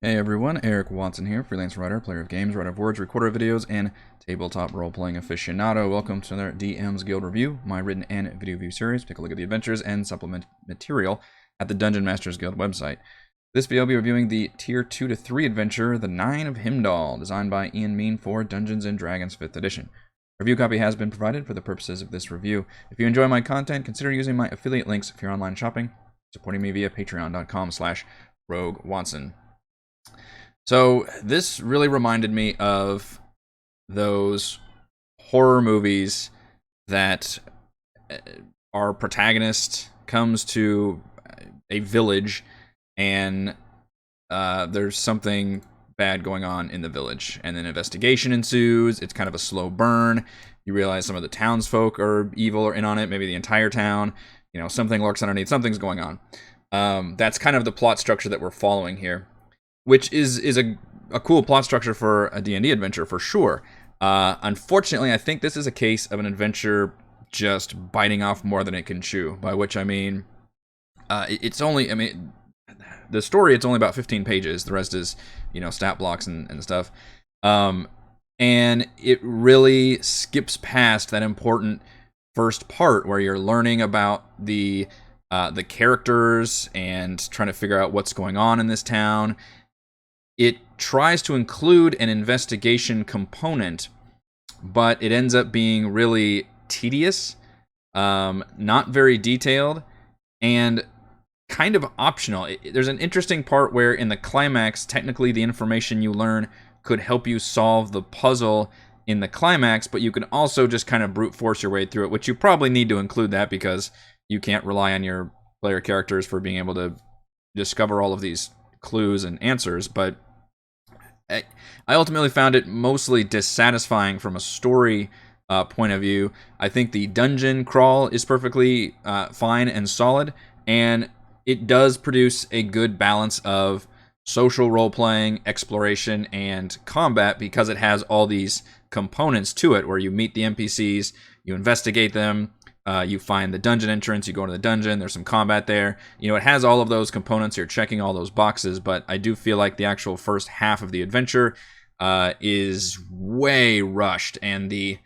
Hey everyone, Eric Watson here, freelance writer, player of games, writer of words, recorder of videos, and tabletop role-playing aficionado. Welcome to another DM's Guild review, my written and video review series. Take a look at the adventures and supplement material at the Dungeon Masters Guild website. This video I'll be reviewing the Tier 2 to 3 adventure, The Nine of Himdal, designed by Ian Maene for Dungeons & Dragons 5th edition. A review copy has been provided for the purposes of this review. If you enjoy my content, consider using my affiliate links if you're online shopping, supporting me via patreon.com/RogueWatson. So this really reminded me of those horror movies that our protagonist comes to a village and there's something bad going on in the village, and then investigation ensues. It's kind of a slow burn. You realize some of the townsfolk are evil or in on it, maybe the entire town. You know, something lurks underneath, something's going on. That's kind of the plot structure that we're following here, which is a cool plot structure for a D&D adventure, for sure. Unfortunately, I think this is a case of an adventure just biting off more than it can chew, by which I mean, the story, it's only about 15 pages. The rest is, stat blocks and stuff. And it really skips past that important first part where you're learning about the characters and trying to figure out what's going on in this town. It tries to include an investigation component, but it ends up being really tedious, not very detailed, and kind of optional. There's an interesting part where in the climax, technically the information you learn could help you solve the puzzle in the climax, but you can also just kind of brute force your way through it, which you probably need to include that because you can't rely on your player characters for being able to discover all of these clues and answers. But I ultimately found it mostly dissatisfying from a story point of view. I think the dungeon crawl is perfectly fine and solid, and it does produce a good balance of social role-playing, exploration, and combat because it has all these components to it where you meet the NPCs, you investigate them, you find the dungeon entrance, you go into the dungeon, there's some combat there. It has all of those components, you're checking all those boxes, but I do feel like the actual first half of the adventure is way rushed, and the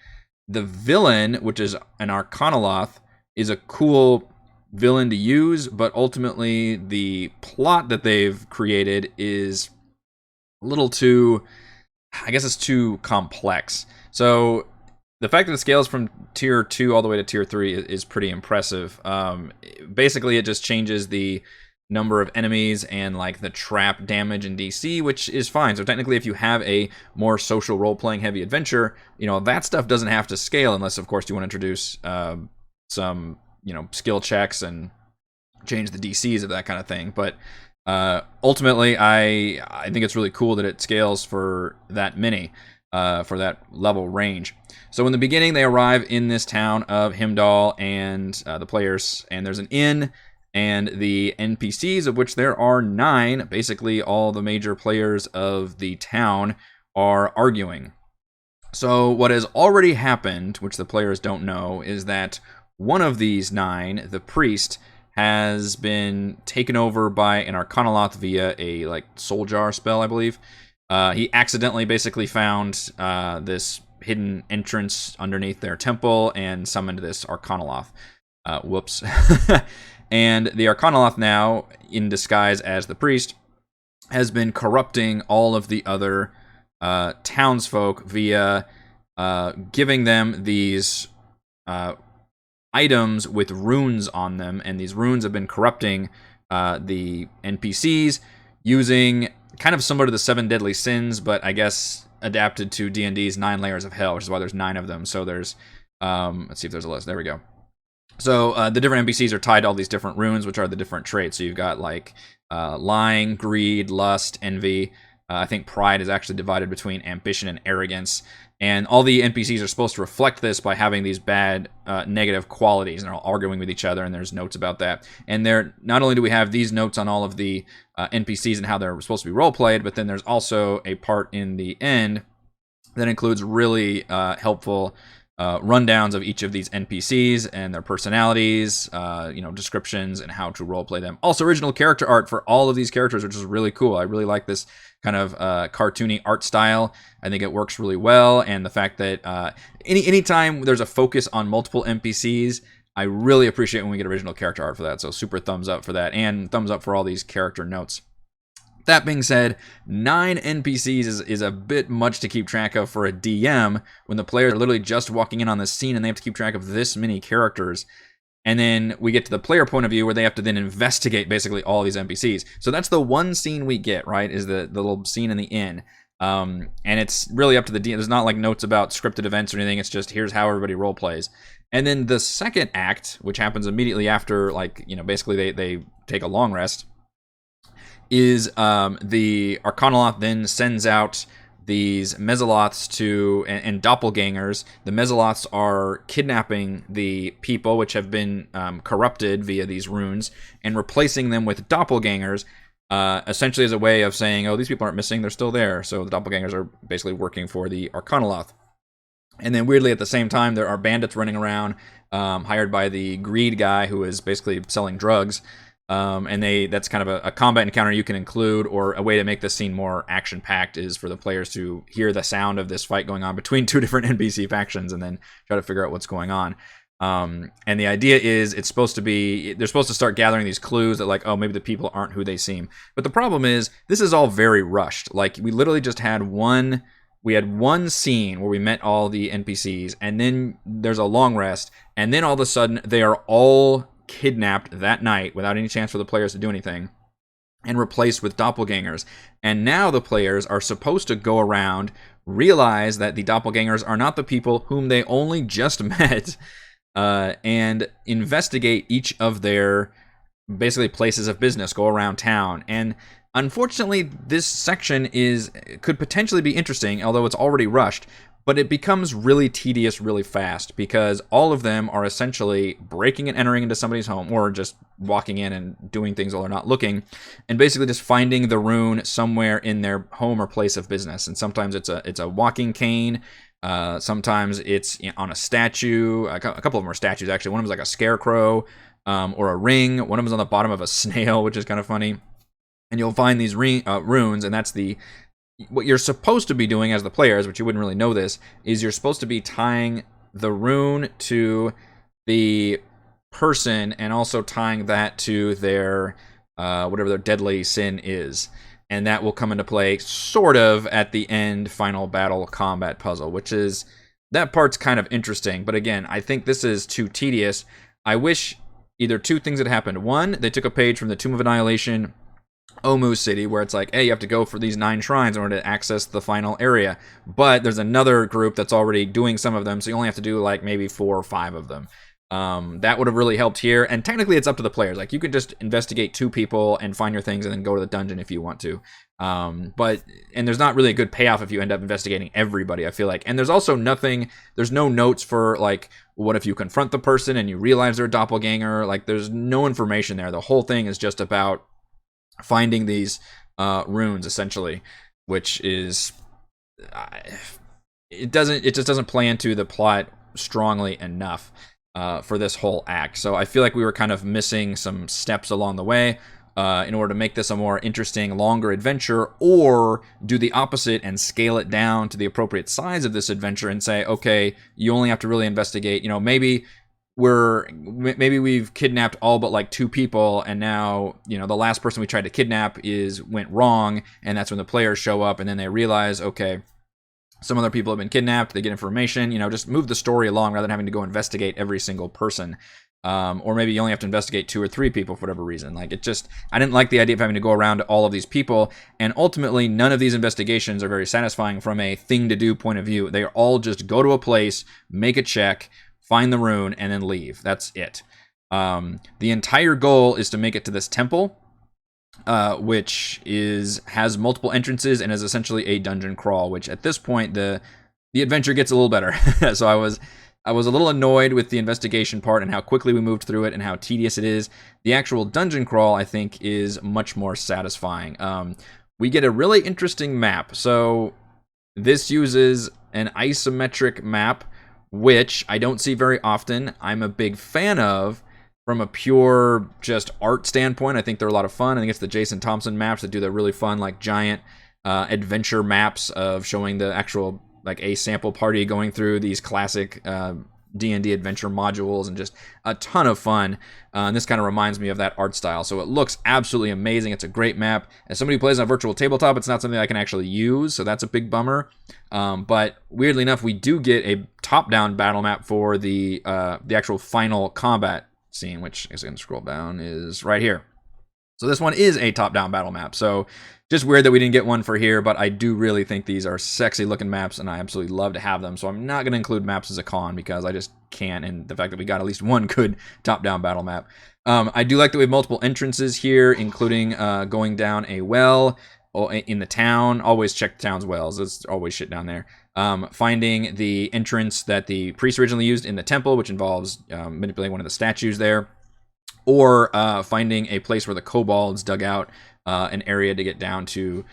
villain, which is an Arcanoloth, is a cool villain to use, but ultimately the plot that they've created is a little too, I guess it's too complex. So the fact that it scales from tier 2 all the way to tier 3 is pretty impressive. Basically, it just changes the number of enemies and like the trap damage and DC, which is fine. So technically, if you have a more social role-playing heavy adventure, that stuff doesn't have to scale unless, of course, you want to introduce some, skill checks and change the DCs of that kind of thing. But ultimately, I think it's really cool that it scales for that many. For that level range. So in the beginning, they arrive in this town of Himdal and the players, and there's an inn, and the NPCs, of which there are 9, basically all the major players of the town, are arguing. So what has already happened, which the players don't know, is that one of these 9, the priest, has been taken over by an Arcanoloth via a soul jar spell, I believe. He accidentally basically found this hidden entrance underneath their temple and summoned this Arcanoloth. Whoops. And the Arcanoloth now, in disguise as the priest, has been corrupting all of the other townsfolk via giving them these items with runes on them, and these runes have been corrupting the NPCs using kind of similar to the 7 deadly sins, but I guess adapted to D&D's 9 layers of hell, which is why there's 9 of them. So there's, let's see if there's a list. There we go. So the different NPCs are tied to all these different runes, which are the different traits. So you've got lying, greed, lust, envy. I think pride is actually divided between ambition and arrogance. And all the NPCs are supposed to reflect this by having these bad, negative qualities, and they're all arguing with each other, and there's notes about that. And not only do we have these notes on all of the NPCs and how they're supposed to be role-played, but then there's also a part in the end that includes really helpful rundowns of each of these NPCs and their personalities, descriptions, and how to roleplay them. Also, original character art for all of these characters, which is really cool. I really like this kind of cartoony art style. I think it works really well, and the fact that anytime there's a focus on multiple NPCs, I really appreciate when we get original character art for that. So super thumbs up for that, and thumbs up for all these character notes. That being said, 9 NPCs is a bit much to keep track of for a DM when the players are literally just walking in on this scene and they have to keep track of this many characters. And then we get to the player point of view where they have to then investigate basically all these NPCs. So that's the one scene we get, right, is the little scene in the inn. And it's really up to the DM. There's not like notes about scripted events or anything. It's just here's how everybody role plays. And then the second act, which happens immediately after, basically they take a long rest, is the Arcanoloth then sends out these Mezzoloths and doppelgangers. The Mezzoloths are kidnapping the people which have been corrupted via these runes and replacing them with doppelgangers, essentially as a way of saying, oh, these people aren't missing, they're still there. So the doppelgangers are basically working for the Arcanoloth. And then weirdly at the same time, there are bandits running around, hired by the greed guy who is basically selling drugs. And that's kind of a combat encounter you can include, or a way to make this scene more action-packed is for the players to hear the sound of this fight going on between 2 different NPC factions and then try to figure out what's going on. And the idea is they're supposed to start gathering these clues that like, oh, maybe the people aren't who they seem. But the problem is this is all very rushed. Like we literally just had one scene where we met all the NPCs, and then there's a long rest, and then all of a sudden they are all kidnapped that night without any chance for the players to do anything and replaced with doppelgangers. And now the players are supposed to go around, realize that the doppelgangers are not the people whom they only just met, and investigate each of their basically places of business, go around town. And unfortunately, this section could potentially be interesting, although it's already rushed, but it becomes really tedious really fast because all of them are essentially breaking and entering into somebody's home, or just walking in and doing things while they're not looking, and basically just finding the rune somewhere in their home or place of business. And sometimes it's a walking cane, sometimes it's on a statue. A couple of them are statues actually. One of them is like a scarecrow, or a ring. One of them is on the bottom of a snail, which is kind of funny. And you'll find these runes, and that's what you're supposed to be doing as the players, which you wouldn't really know this, is you're supposed to be tying the rune to the person and also tying that to their whatever their deadly sin is. And that will come into play sort of at the end final battle combat puzzle, that part's kind of interesting. But again, I think this is too tedious. I wish either 2 things had happened. One, they took a page from the Tomb of Annihilation Omu City, where it's like, hey, you have to go for these 9 shrines in order to access the final area. But there's another group that's already doing some of them, so you only have to do like maybe 4 or 5 of them. That would have really helped here. And technically, it's up to the players. Like you could just investigate 2 people and find your things, and then go to the dungeon if you want to. And there's not really a good payoff if you end up investigating everybody, I feel like. And there's also there's no notes for like, what if you confront the person and you realize they're a doppelganger? Like there's no information there. The whole thing is just about finding these runes, essentially, which is it just doesn't play into the plot strongly enough for this whole act. So I feel like we were kind of missing some steps along the way in order to make this a more interesting, longer adventure, or do the opposite and scale it down to the appropriate size of this adventure and say, okay, you only have to really investigate, maybe we've kidnapped all but like 2 people, and now the last person we tried to kidnap went wrong, and that's when the players show up, and then they realize, okay, some other people have been kidnapped. They get information. Just move the story along rather than having to go investigate every single person. Or maybe you only have to investigate 2 or 3 people for whatever reason. I didn't like the idea of having to go around to all of these people, and ultimately none of these investigations are very satisfying from a thing to do point of view. They are all just go to a place, make a check, find the rune, and then leave. That's it. The entire goal is to make it to this temple, which has multiple entrances and is essentially a dungeon crawl, which at this point the adventure gets a little better. So I was a little annoyed with the investigation part and how quickly we moved through it and how tedious it is. The actual dungeon crawl, I think, is much more satisfying. We get a really interesting map. So this uses an isometric map which I don't see very often. I'm a big fan of from a pure just art standpoint. I think they're a lot of fun. I think it's the Jason Thompson maps that do the really fun, like, giant adventure maps of showing the actual, like, a sample party going through these classic D&D adventure modules, and just a ton of fun. And this kind of reminds me of that art style. So it looks absolutely amazing. It's a great map. As somebody who plays on a virtual tabletop, it's not something I can actually use, so that's a big bummer. But weirdly enough, we do get a top-down battle map for the actual final combat scene, which, as I can scroll down, is right here. So this one is a top-down battle map. So just weird that we didn't get one for here, but I do really think these are sexy looking maps, and I absolutely love to have them. So I'm not going to include maps as a con because I just can't, and the fact that we got at least one good top-down battle map. I do like that we have multiple entrances here, including going down a well in the town. Always check the town's wells. There's always shit down there. Finding the entrance that the priest originally used in the temple, which involves manipulating one of the statues there. Or finding a place where the kobolds dug out an area to get down to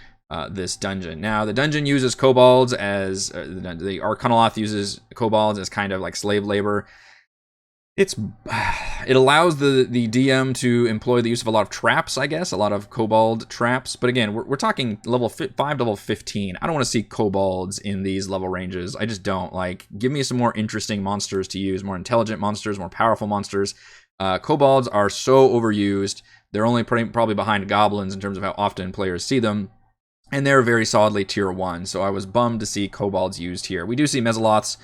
this dungeon. Now, the dungeon uses kobolds as the Arcanoloth uses kobolds as kind of like slave labor. It allows the DM to employ the use of a lot of traps, I guess, a lot of kobold traps. But again, we're talking level 5 to level 15. I don't want to see kobolds in these level ranges. I just don't. Like, give me some more interesting monsters to use, more intelligent monsters, more powerful monsters. Kobolds are so overused. They're only probably behind goblins in terms of how often players see them, and they're very solidly tier 1, so I was bummed to see kobolds used here. We do see Mezzaloths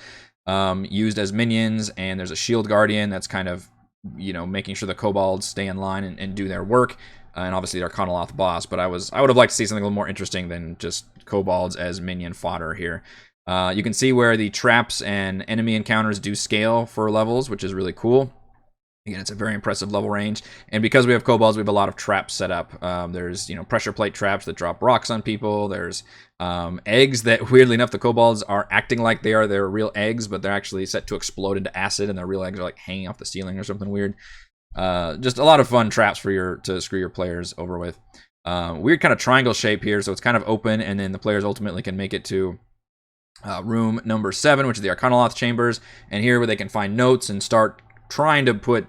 used as minions, and there's a shield guardian that's kind of, making sure the kobolds stay in line and do their work, and obviously the Arcanoloth boss, but I would have liked to see something a little more interesting than just kobolds as minion fodder here. You can see where the traps and enemy encounters do scale for levels, which is really cool. Again, it's a very impressive level range, and because we have kobolds, we have a lot of traps set up. There's, pressure plate traps that drop rocks on people. There's eggs that, weirdly enough, the kobolds are acting like they're real eggs, but they're actually set to explode into acid, and their real eggs are like hanging off the ceiling or something weird. Just a lot of fun traps for to screw your players over with. Weird kind of triangle shape here, so it's kind of open, and then the players ultimately can make it to room number 7, which is the Arcanoloth chambers, and here where they can find notes and start trying to put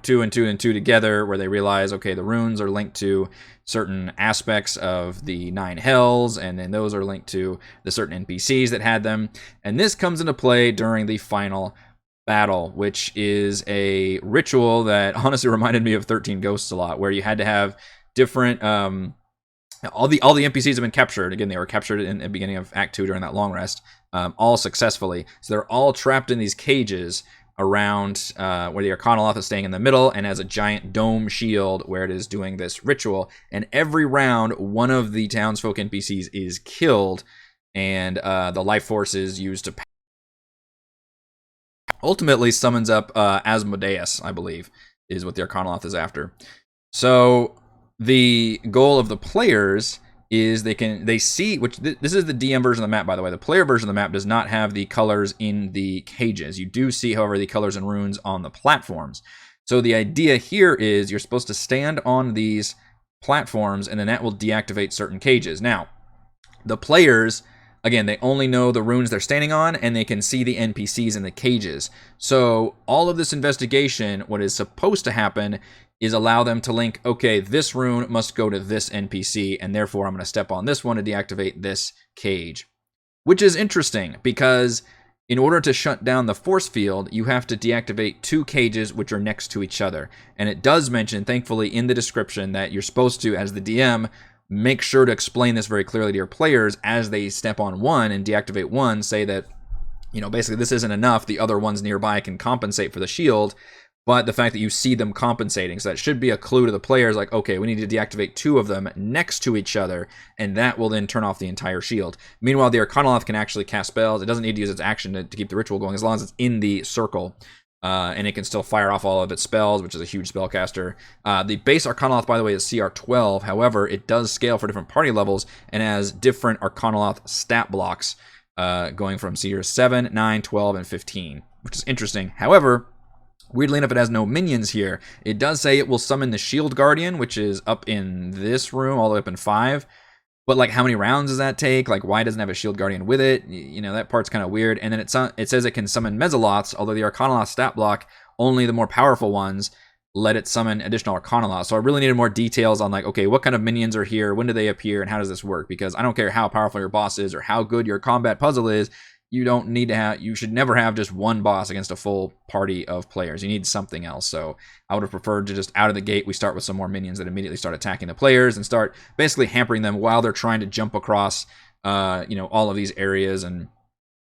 2 and 2 and 2 together, where they realize, okay, the runes are linked to certain aspects of the 9 hells, and then those are linked to the certain NPCs that had them. And this comes into play during the final battle, which is a ritual that honestly reminded me of 13 Ghosts a lot, where you had to have different all the NPCs have been captured. Again, they were captured in the beginning of Act 2 during that long rest, all successfully. So they're all trapped in these cages around where the Arcanoloth is staying in the middle and has a giant dome shield where it is doing this ritual. And every round, one of the townsfolk NPCs is killed, and the life force is used to ultimately summons up Asmodeus, I believe, is what the Arcanoloth is after. So the goal of the players is they see, which this is the DM version of the map, by the way. The player version of the map does not have the colors in the cages. You do see, however, the colors and runes on the platforms. So the idea here is you're supposed to stand on these platforms, and then that will deactivate certain cages. Now, the players, again, they only know the runes they're standing on, and they can see the NPCs in the cages. So all of this investigation, what is supposed to happen is allow them to link, okay, this rune must go to this NPC, and therefore I'm going to step on this one to deactivate this cage. Which is interesting, because in order to shut down the force field, you have to deactivate 2 cages which are next to each other. And it does mention, thankfully, in the description that you're supposed to, as the DM, make sure to explain this very clearly to your players as they step on one and deactivate one, say that, basically this isn't enough, the other ones nearby can compensate for the shield, but the fact that you see them compensating, so that should be a clue to the players, like, okay, we need to deactivate 2 of them next to each other, and that will then turn off the entire shield. Meanwhile, the Arcanoloth can actually cast spells. It doesn't need to use its action to keep the ritual going, as long as it's in the circle, and it can still fire off all of its spells, which is a huge spellcaster. The base Arcanoloth, by the way, is CR 12. However, it does scale for different party levels, and has different Arcanoloth stat blocks, going from CR 7, 9, 12, and 15, which is interesting. However, weirdly enough, it has no minions here. It does say it will summon the Shield Guardian, which is up in this room, all the way up in 5. But like, how many rounds does that take? Like, why doesn't it have a shield guardian with it? You know, that part's kind of weird. And then it says it can summon Mezzaloths, although the Arcanoloth stat block, only the more powerful ones let it summon additional Arcanoloths. So I really needed more details on like, okay, what kind of minions are here? When do they appear? And how does this work? Because I don't care how powerful your boss is or how good your combat puzzle is. You don't need to have, you should never have just one boss against a full party of players. You need something else. So I would have preferred to just out of the gate, we start with some more minions that immediately start attacking the players and start basically hampering them while they're trying to jump across, all of these areas and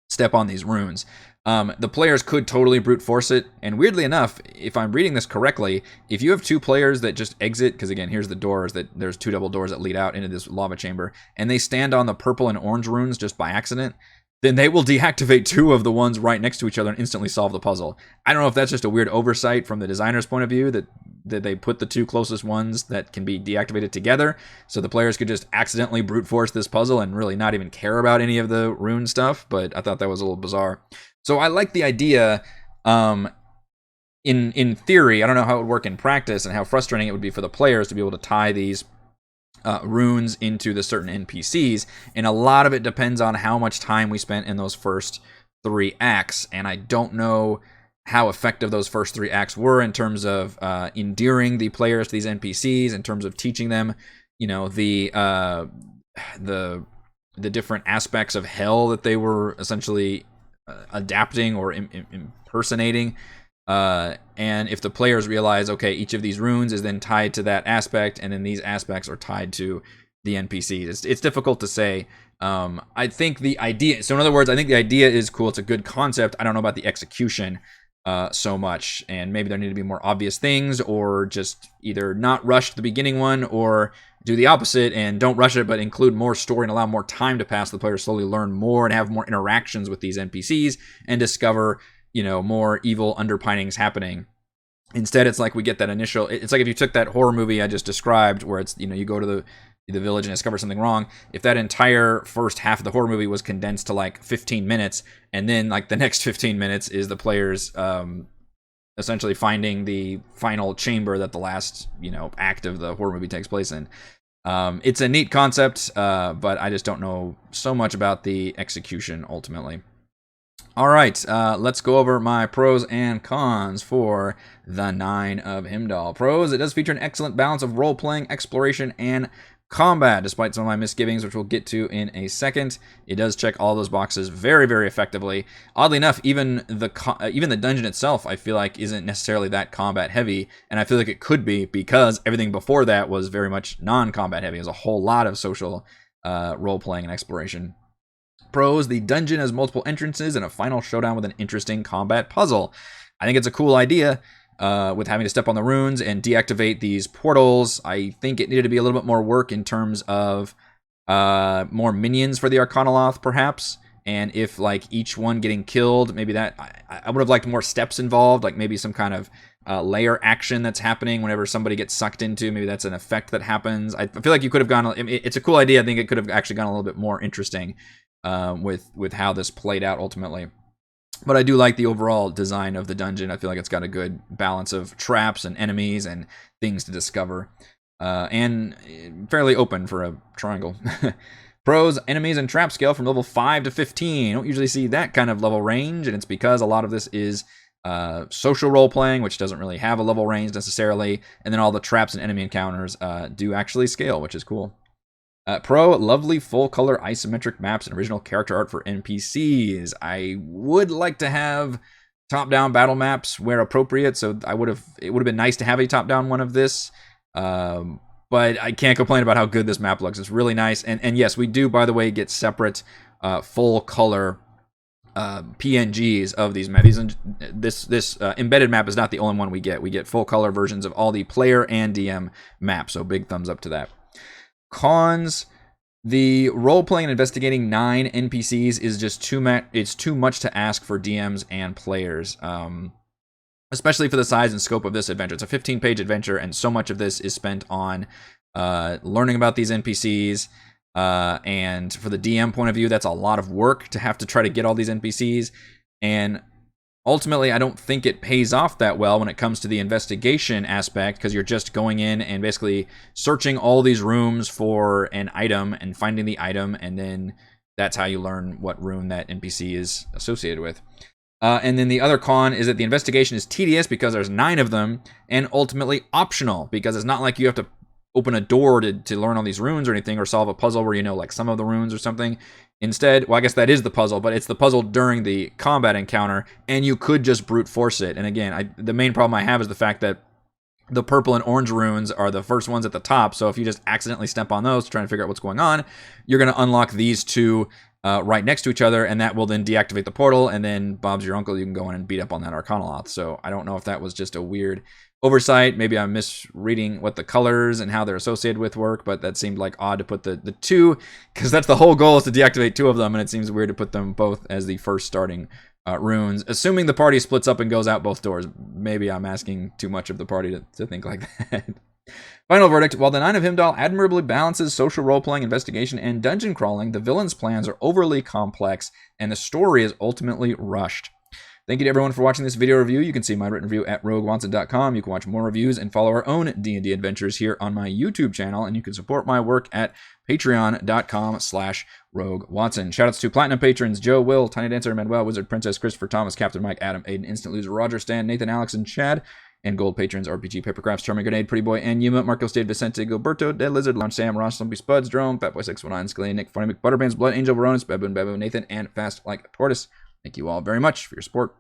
step on these runes. The players could totally brute force it. And weirdly enough, if I'm reading this correctly, if you have two players that just exit, because again, here's the doors, that there's two double doors that lead out into this lava chamber, and they stand on the purple and orange runes just by accident, then they will deactivate two of the ones right next to each other and instantly solve the puzzle. I don't know if that's just a weird oversight from the designer's point of view, that they put the two closest ones that can be deactivated together, so the players could just accidentally brute force this puzzle and really not even care about any of the rune stuff, but I thought that was a little bizarre. So I like the idea. In theory, I don't know how it would work in practice and how frustrating it would be for the players to be able to tie these runes into the certain NPCs, and a lot of it depends on how much time we spent in those first 3 acts, and I don't know how effective those first 3 acts were in terms of endearing the players to these NPCs, in terms of teaching them, the different aspects of hell that they were essentially adapting or impersonating. And if the players realize, okay, each of these runes is then tied to that aspect, and then these aspects are tied to the NPCs. It's difficult to say. I think the idea, so in other words, I think the idea is cool. It's a good concept. I don't know about the execution so much, and maybe there need to be more obvious things, or just either not rush the beginning one, or do the opposite and don't rush it, but include more story and allow more time to pass. The players slowly learn more and have more interactions with these NPCs and discover, more evil underpinnings happening. Instead, it's like we get that initial, it's like if you took that horror movie I just described, where it's, you go to the village and discover something wrong. If that entire first half of the horror movie was condensed to like 15 minutes, and then like the next 15 minutes is the players essentially finding the final chamber that the last, act of the horror movie takes place in. It's a neat concept, but I just don't know so much about the execution ultimately. All right, let's go over my pros and cons for the Nine of Himdal. Pros: it does feature an excellent balance of role-playing, exploration, and combat, despite some of my misgivings, which we'll get to in a second. It does check all those boxes very, very effectively. Oddly enough, even the dungeon itself, I feel like, isn't necessarily that combat heavy, and I feel like it could be, because everything before that was very much non-combat heavy. There's a whole lot of social role-playing and exploration. Pros: the dungeon has multiple entrances and a final showdown with an interesting combat puzzle. I think it's a cool idea. With having to step on the runes and deactivate these portals, I think it needed to be a little bit more work in terms of more minions for the Arcanoloth, perhaps. And if like each one getting killed, maybe that I would have liked more steps involved, like maybe some kind of layer action that's happening whenever somebody gets sucked into. Maybe that's an effect that happens. I feel like you could have gone. It's a cool idea. I think it could have actually gone a little bit more interesting with how this played out ultimately. But I do like the overall design of the dungeon. I feel like it's got a good balance of traps and enemies and things to discover. And fairly open for a triangle. Pros: enemies and trap scale from level 5 to 15. You don't usually see that kind of level range, and it's because a lot of this is social role-playing, which doesn't really have a level range necessarily. And then all the traps and enemy encounters do actually scale, which is cool. Pro: lovely full-color isometric maps and original character art for NPCs. I would like to have top-down battle maps where appropriate, so it would have been nice to have a top-down one of this. But I can't complain about how good this map looks. It's really nice. And yes, we do, by the way, get separate full-color PNGs of these maps. This embedded map is not the only one we get. We get full-color versions of all the player and DM maps, so big thumbs up to that. Cons: the role-playing and investigating 9 NPCs is just it's too much to ask for DMs and players, especially for the size and scope of this adventure. It's a 15-page adventure, and so much of this is spent on learning about these NPCs, and for the DM point of view, that's a lot of work to have to try to get all these NPCs, and ultimately, I don't think it pays off that well when it comes to the investigation aspect, because you're just going in and basically searching all these rooms for an item and finding the item, and then that's how you learn what rune that NPC is associated with. And then the other con is that the investigation is tedious because there's 9 of them, and ultimately optional, because it's not like you have to open a door to learn all these runes or anything, or solve a puzzle where you know like some of the runes or something. Instead, well, I guess that is the puzzle, but it's the puzzle during the combat encounter, and you could just brute force it. And again, the main problem I have is the fact that the purple and orange runes are the first ones at the top, so if you just accidentally step on those trying to figure out what's going on, you're going to unlock these 2 right next to each other, and that will then deactivate the portal, and then Bob's your uncle, you can go in and beat up on that Arcanoloth. So I don't know if that was just a weird oversight. Maybe I'm misreading what the colors and how they're associated with work, but that seemed like odd to put the 2, because that's the whole goal, is to deactivate 2 of them, and it seems weird to put them both as the first starting runes, assuming the party splits up and goes out both doors. Maybe I'm asking too much of the party to think like that. Final verdict: while the Nine of Himdal admirably balances social role-playing, investigation, and dungeon crawling, the villain's plans are overly complex, and the story is ultimately rushed. Thank you to everyone for watching this video review. You can see my written review at roguewatson.com. You can watch more reviews and follow our own D&D adventures here on my YouTube channel, and you can support my work at patreon.com/roguewatson. Shoutouts to Platinum patrons Joe, Will, Tiny Dancer, Manuel, Wizard, Princess, Christopher, Thomas, Captain Mike, Adam, Aiden, Instant Loser, Roger, Stan, Nathan, Alex, and Chad. And gold patrons RPG, Papercrafts, Charming Grenade, Pretty Boy, and Yuma, Marcos, Dave, Vicente, Gilberto, Dead Lizard, Launch Sam, Ross, Slumpy Spuds, Drone, Fatboy619, Scully, Nick, Funny McButterbands, Blood Angel, Veronis, Baboon, Nathan, and Fast Like a Tortoise. Thank you all very much for your support.